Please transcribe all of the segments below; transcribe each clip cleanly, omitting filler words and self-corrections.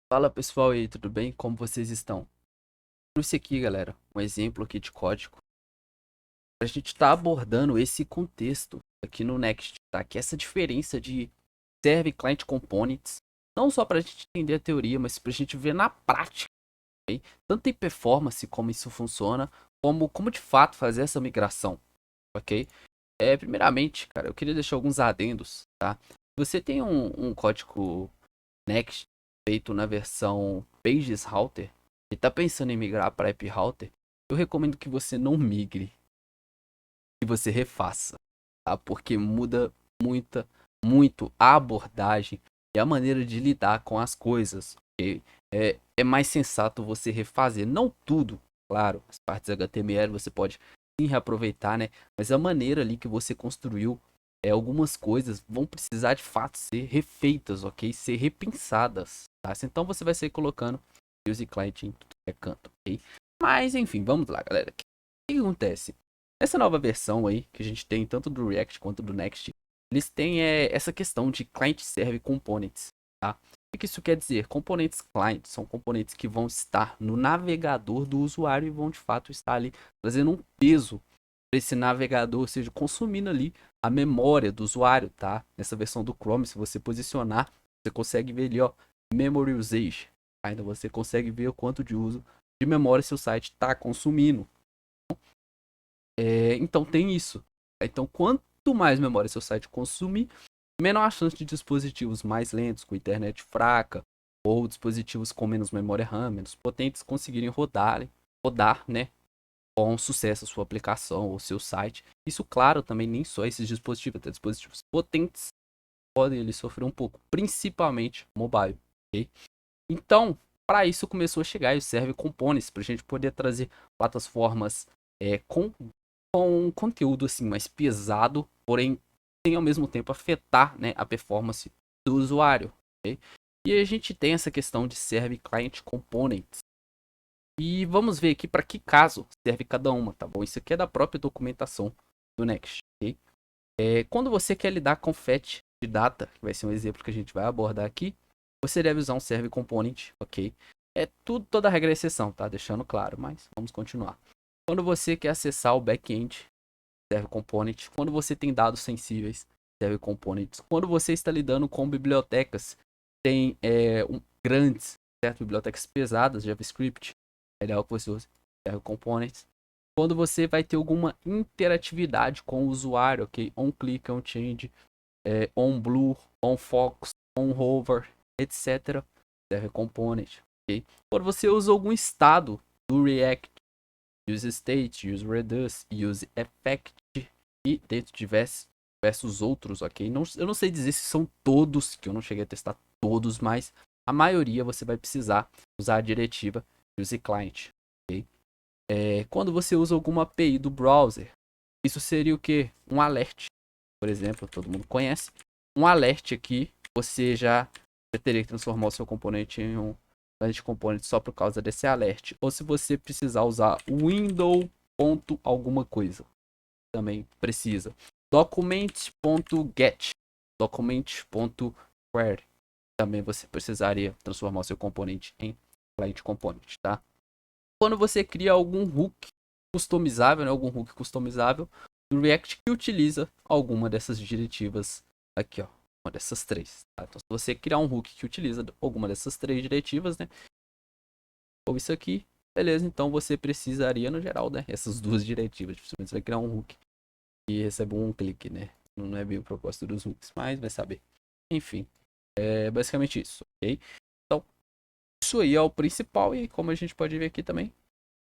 Fala pessoal aí, tudo bem? Como vocês estão? Trouxe aqui, galera, um exemplo aqui de código. A gente tá abordando esse contexto aqui no Next, tá? Que é essa diferença de Server Client Components, não só para a gente entender a teoria, mas para a gente ver na prática, ok? Tanto em performance como isso funciona, como de fato fazer essa migração, ok? Primeiramente, cara, eu queria deixar alguns adendos, tá? Você tem um código Next feito na versão Pages Router e está pensando em migrar para App Router, eu recomendo que você não migre, que você refaça, tá? Porque muda muito a abordagem e a maneira de lidar com as coisas. Ok? É mais sensato você refazer, não tudo, claro, as partes HTML você pode sim reaproveitar, né? Mas a maneira ali que você construiu, algumas coisas vão precisar de fato ser refeitas, ok? Ser repensadas, tá? Então você vai ser colocando use client em tudo que é canto, ok? Mas enfim, vamos lá, galera. O que acontece? Essa nova versão aí, que a gente tem tanto do React quanto do Next, eles têm essa questão de Client Server Components, tá? O que isso quer dizer? Componentes client são componentes que vão estar no navegador do usuário e vão de fato estar ali trazendo um peso para esse navegador, ou seja, consumindo ali a memória do usuário, tá? Nessa versão do Chrome, se você posicionar, você consegue ver ali, ó, Memory Usage. Ainda você consegue ver o quanto de uso de memória seu site está consumindo. Então tem isso. Então, quanto mais memória seu site consumir, menor a chance de dispositivos mais lentos, com internet fraca, ou dispositivos com menos memória RAM, menos potentes, conseguirem rodar, né, com sucesso a sua aplicação ou seu site. Isso, claro, também nem só esses dispositivos, até dispositivos potentes podem ele sofrer um pouco, principalmente mobile, ok? Então, para isso começou a chegar e serve components para a gente poder trazer plataformas com um conteúdo assim mais pesado, porém sem ao mesmo tempo afetar, né, a performance do usuário. Okay? E a gente tem essa questão de serve client components. E vamos ver aqui para que caso serve cada uma, tá bom? Isso aqui é da própria documentação do Next. Okay? Quando você quer lidar com fetch de data, que vai ser um exemplo que a gente vai abordar aqui, você deve usar um serve component, ok? Toda regra é exceção, tá? Deixando claro, mas vamos continuar. Quando você quer acessar o back-end, serve component. Quando você tem dados sensíveis, serve components. Quando você está lidando com bibliotecas, tem grandes, certo? Bibliotecas pesadas, JavaScript, é ideal que você use, serve components. Quando você vai ter alguma interatividade com o usuário, ok? On click, on change, on blur, on focus, on hover, etc. Serve component, ok? Quando você usa algum estado do React, use state, use reduce, use effect e dentro de diversos outros, ok? Não, eu não sei dizer se são todos, que eu não cheguei a testar todos, mas a maioria você vai precisar usar a diretiva use client, ok? Quando você usa alguma API do browser, isso seria o que? Um alert, por exemplo, todo mundo conhece. Um alert aqui, você já teria que transformar o seu componente em um client component só por causa desse alert. Ou se você precisar usar o window ponto alguma coisa, também precisa. Document.get, document.query, também você precisaria transformar o seu componente em client component, tá? Quando você cria algum hook customizável, né, algum hook customizável do React que utiliza alguma dessas diretivas aqui, ó, uma dessas três. Tá? Então, se você criar um hook que utiliza alguma dessas três diretivas, né, ou isso aqui, beleza, então você precisaria, no geral, né, essas duas diretivas. Dificilmente você vai criar um hook e recebe um clique, né? Não é bem o propósito dos hooks, mas vai saber. Enfim, é basicamente isso, ok? Então, isso aí é o principal e como a gente pode ver aqui também,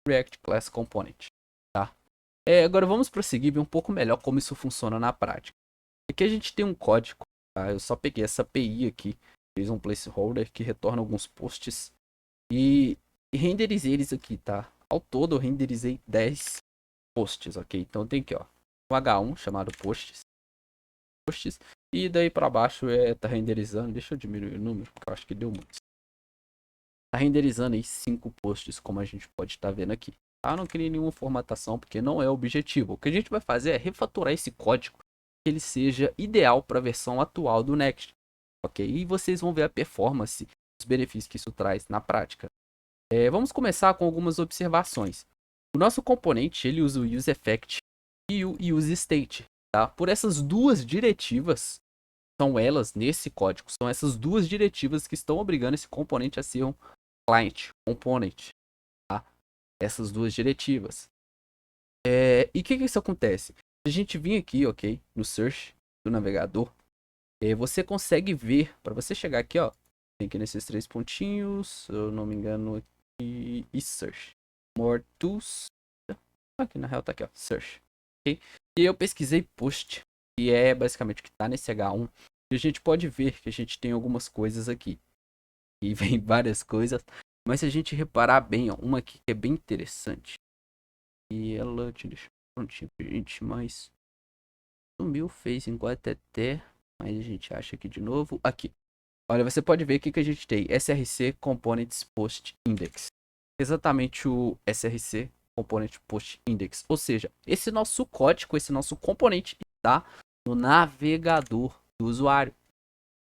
React Class Component, tá? Agora vamos prosseguir e ver um pouco melhor como isso funciona na prática. Aqui a gente tem um código, tá? Eu só peguei essa API aqui, fiz um placeholder que retorna alguns posts e renderizei eles aqui, tá? Ao todo eu renderizei 10 posts, ok? Então tem aqui, ó, um H1 chamado posts e daí para baixo tá renderizando, deixa eu diminuir o número, porque eu acho que deu muito. Tá renderizando aí 5 posts, como a gente pode estar vendo aqui. Tá? Não criei nenhuma formatação, porque não é o objetivo. O que a gente vai fazer é refatorar esse código que ele seja ideal para a versão atual do Next. Ok? E vocês vão ver a performance os benefícios que isso traz na prática. Vamos começar com algumas observações. O nosso componente, ele usa o useEffect e o useState, tá? Por essas duas diretivas, são elas, nesse código, são essas duas diretivas que estão obrigando esse componente a ser um client component, tá? Essas duas diretivas. E o que isso acontece? Se a gente vir aqui, ok, no search do navegador, você consegue ver, para você chegar aqui, ó, tem aqui nesses 3 pontinhos, se eu não me engano, aqui, e search. More tools, aqui na real tá aqui, ó, search. Okay? E eu pesquisei post, que é basicamente o que está nesse H1, e a gente pode ver que a gente tem algumas coisas aqui. E vem várias coisas, mas se a gente reparar bem, ó, uma aqui que é bem interessante. E ela, deixa prontinho pra gente, mas sumiu, fez enquanto até, mas a gente acha aqui de novo, aqui. Olha, você pode ver aqui que a gente tem src components post index. Exatamente o src component post index, ou seja, esse nosso código, esse nosso componente está no navegador do usuário.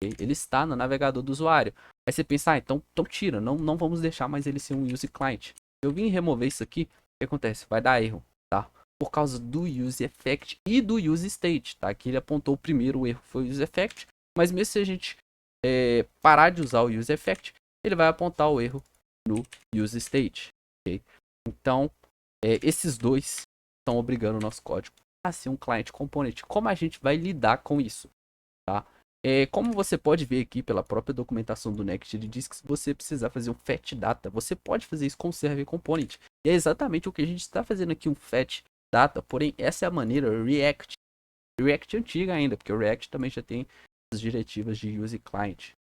Okay? Ele está no navegador do usuário. Aí você pensa, então tira, não vamos deixar mais ele ser um use client. Eu vim remover isso aqui, o que acontece? Vai dar erro, tá? Por causa do useEffect e do useState, tá? Aqui ele apontou primeiro, o erro foi o useEffect, mas mesmo se a gente parar de usar o useEffect, ele vai apontar o erro no useState, ok? Então, esses dois estão obrigando o nosso código a ser um client component. Como a gente vai lidar com isso, tá? Como você pode ver aqui pela própria documentação do Next, ele diz que se você precisar fazer um fetch data, você pode fazer isso com o server component. E é exatamente o que a gente está fazendo aqui, um fetch data, porém essa é a maneira React antiga ainda, porque o React também já tem as diretivas de use client.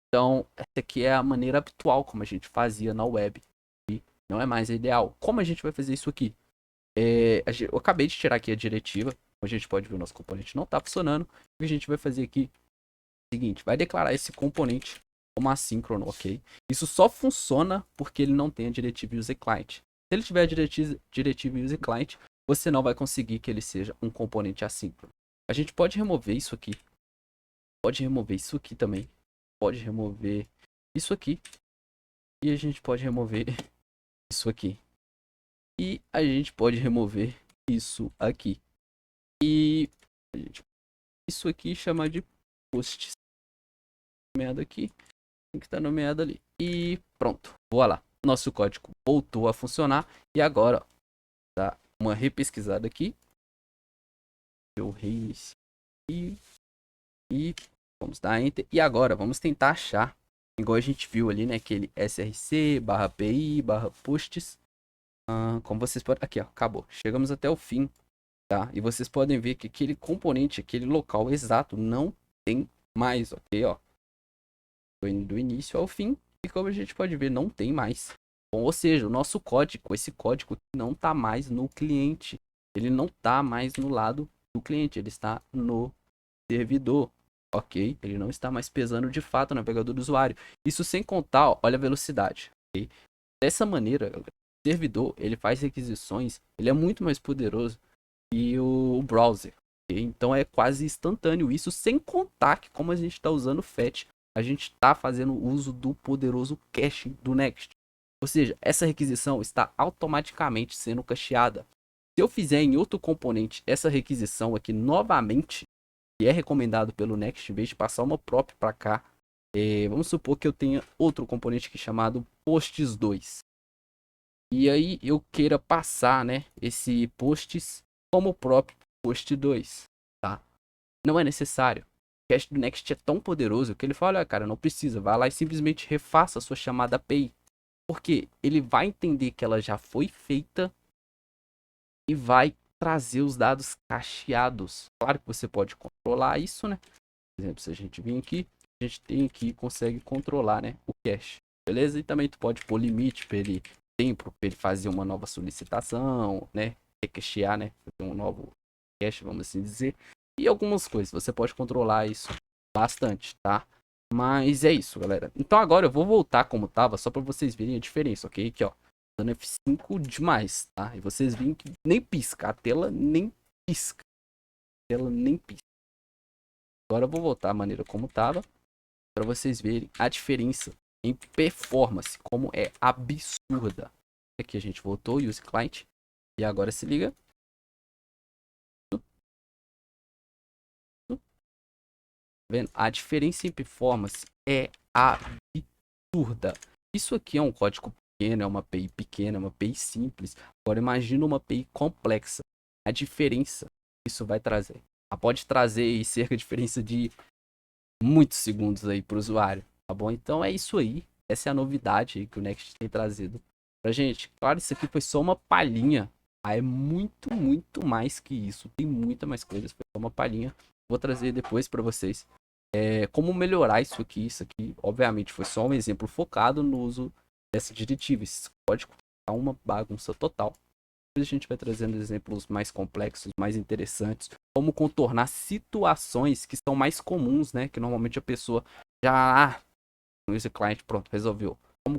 Então, essa aqui é a maneira habitual como a gente fazia na web, e não é mais a ideal. Como a gente vai fazer isso aqui? Eu acabei de tirar aqui a diretiva, como a gente pode ver, o nosso componente não está funcionando. O que a gente vai fazer aqui é o seguinte, vai declarar esse componente como assíncrono, ok? Isso só funciona porque ele não tem a diretiva useClient. Se ele tiver a diretiva useClient, você não vai conseguir que ele seja um componente assíncrono. A gente pode remover isso aqui, pode remover isso aqui também, pode remover isso aqui, e a gente pode remover isso aqui. E a gente pode remover isso aqui. E isso aqui chama de posts. Nomeado aqui. Tem que estar nomeado ali. E pronto. Voa lá. Nosso código voltou a funcionar. E agora, dá uma repesquisada aqui. Eu reinicio. E vamos dar Enter. E agora, vamos tentar achar. Igual a gente viu ali, né? Aquele src, /pi, /posts. Como vocês podem... Aqui, ó. Acabou. Chegamos até o fim. Tá? E vocês podem ver que aquele componente, aquele local exato, não tem mais, ok? Ó. Foi do início ao fim. E como a gente pode ver, não tem mais. Bom, ou seja, o nosso código, esse código não está mais no cliente. Ele não está mais no lado do cliente. Ele está no servidor. Ok? Ele não está mais pesando de fato no navegador do usuário. Isso sem contar, ó, olha a velocidade. Okay? Dessa maneira, o servidor, ele faz requisições. Ele é muito mais poderoso e o browser. Okay? Então é quase instantâneo isso, sem contar que como a gente está usando o fetch, a gente está fazendo uso do poderoso caching do Next. Ou seja, essa requisição está automaticamente sendo cacheada. Se eu fizer em outro componente essa requisição aqui novamente, que é recomendado pelo Next, em vez de passar uma prop para cá, vamos supor que eu tenha outro componente aqui chamado posts2. E aí eu queira passar, né, esse posts como o próprio post 2, tá? Não é necessário. O cache do Next é tão poderoso que ele fala, cara, não precisa, vai lá e simplesmente refaça a sua chamada API. Porque ele vai entender que ela já foi feita e vai trazer os dados cacheados. Claro que você pode controlar isso, né? Por exemplo, se a gente vir aqui, a gente tem aqui, consegue controlar, né, o cache. Beleza? E também tu pode pôr limite para ele, tempo para ele fazer uma nova solicitação, né? Recachear, né? Fazer um novo cache, vamos assim dizer. E algumas coisas, você pode controlar isso bastante, tá? Mas é isso, galera. Então agora eu vou voltar como tava, só para vocês verem a diferença, ok? Aqui, ó. Dando F5 demais, tá? E vocês veem que nem pisca, a tela nem pisca. A tela nem pisca. Agora eu vou voltar a maneira como tava. para vocês verem a diferença em performance, como é absurda. Aqui a gente voltou, use client, e agora se liga. Vendo? A diferença em performance é absurda. Isso aqui é um código pequeno, é uma API pequena, é uma API simples. Agora imagina uma API complexa. A diferença que isso vai trazer. Ela pode trazer aí cerca de diferença de muitos segundos aí para o usuário, tá bom? Então é isso aí. Essa é a novidade aí que o Next tem trazido pra gente. Claro, isso aqui foi só uma palhinha. Ah, é muito, muito mais que isso. Tem muita mais coisas. Foi só uma palhinha. Vou trazer depois para vocês como melhorar isso aqui. Isso aqui, obviamente, foi só um exemplo focado no uso dessa diretiva. Esse código é uma bagunça total. Depois a gente vai trazendo exemplos mais complexos, mais interessantes, como contornar situações que são mais comuns, né? Que normalmente a pessoa já, esse cliente, pronto, resolveu.